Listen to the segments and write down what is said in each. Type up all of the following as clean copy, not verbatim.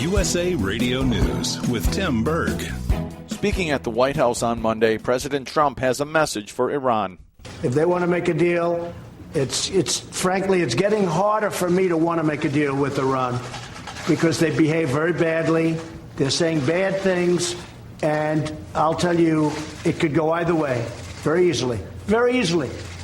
USA Radio News with Tim Berg. Speaking at the White House on Monday, President Trump has a message for Iran. If they want to make a deal, frankly, it's getting harder for me to want to make a deal with Iran because they behave very badly. They're saying bad things, and I'll tell you, it could go either way very easily,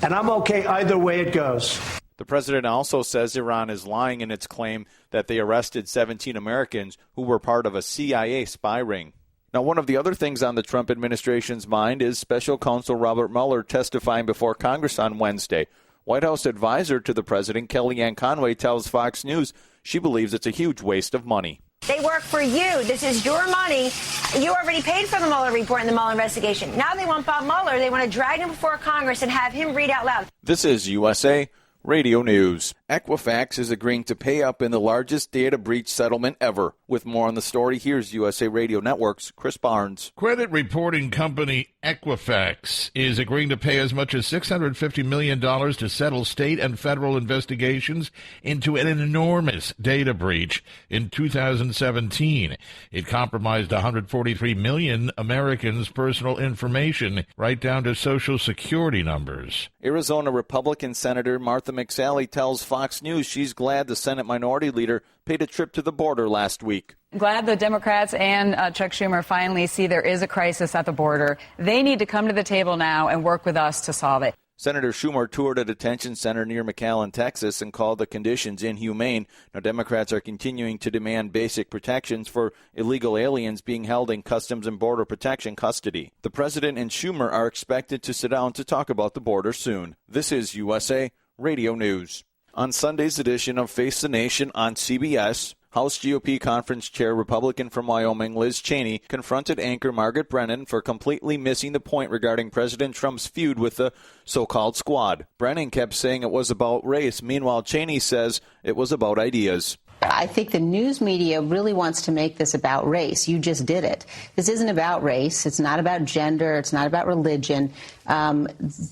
and I'm okay either way it goes. The president also says Iran is lying in its claim that they arrested 17 Americans who were part of a CIA spy ring. Now, one of the other things on the Trump administration's mind is special counsel Robert Mueller testifying before Congress on Wednesday. White House advisor to the president, Kellyanne Conway, tells Fox News she believes it's a huge waste of money. They work for you. This is your money. You already paid for the Mueller report and the Mueller investigation. Now they want Bob Mueller. They want to drag him before Congress and have him read out loud. This is USA Radio News. Equifax is agreeing to pay up in the largest data breach settlement ever. With more on the story, here's USA Radio Network's Chris Barnes. Credit reporting company Equifax is agreeing to pay as much as $650 million to settle state and federal investigations into an enormous data breach in 2017. It compromised 143 million Americans' personal information, right down to Social Security numbers. Arizona Republican Senator Martha McSally tells Fox News she's glad the Senate Minority Leader paid a trip to the border last week. Glad the Democrats and Chuck Schumer finally see there is a crisis at the border. They need to come to the table now and work with us to solve it. Senator Schumer toured a detention center near McAllen, Texas, and called the conditions inhumane. Now, Democrats are continuing to demand basic protections for illegal aliens being held in Customs and Border Protection custody. The president and Schumer are expected to sit down to talk about the border soon. This is USA Radio News. On Sunday's edition of Face the Nation on CBS, House GOP Conference Chair Republican from Wyoming Liz Cheney confronted anchor Margaret Brennan for completely missing the point regarding President Trump's feud with the so-called squad. Brennan kept saying it was about race. Meanwhile, Cheney says it was about ideas. I think the news media really wants to make this about race. You just did it. This isn't about race. It's not about gender. It's not about religion.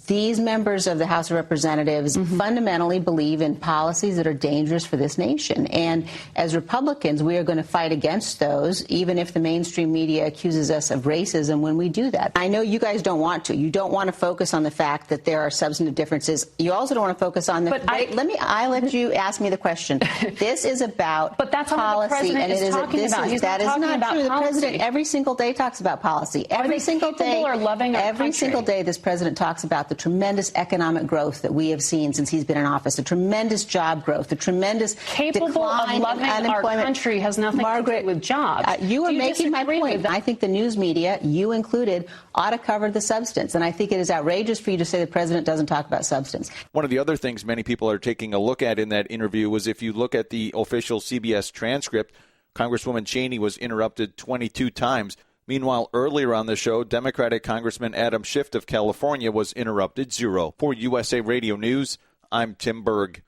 These members of the House of Representatives fundamentally believe in policies that are dangerous for this nation. And as Republicans, we are going to fight against those, even if the mainstream media accuses us of racism when we do that. I know you guys don't want to. You don't want to focus on the fact that there are substantive differences. You also don't want to focus on the... But I let you ask me the question. This is about but that's policy. What the president is talking about. He's that not is not about true. Policy. The president every single day talks about policy. Every single day. Every single day this president talks about the tremendous economic growth that we have seen since he's been in office, the tremendous job growth, the tremendous capable decline of loving in unemployment. Our country has nothing to do with jobs. You are making my point. I think the news media, you included, ought to cover the substance. And I think it is outrageous for you to say the president doesn't talk about substance. One of the other things many people are taking a look at in that interview was if you look at the official CBS transcript, Congresswoman Cheney was interrupted 22 times. Meanwhile, earlier on the show, Democratic Congressman Adam Schiff of California was interrupted 0. For USA Radio News, I'm Tim Berg.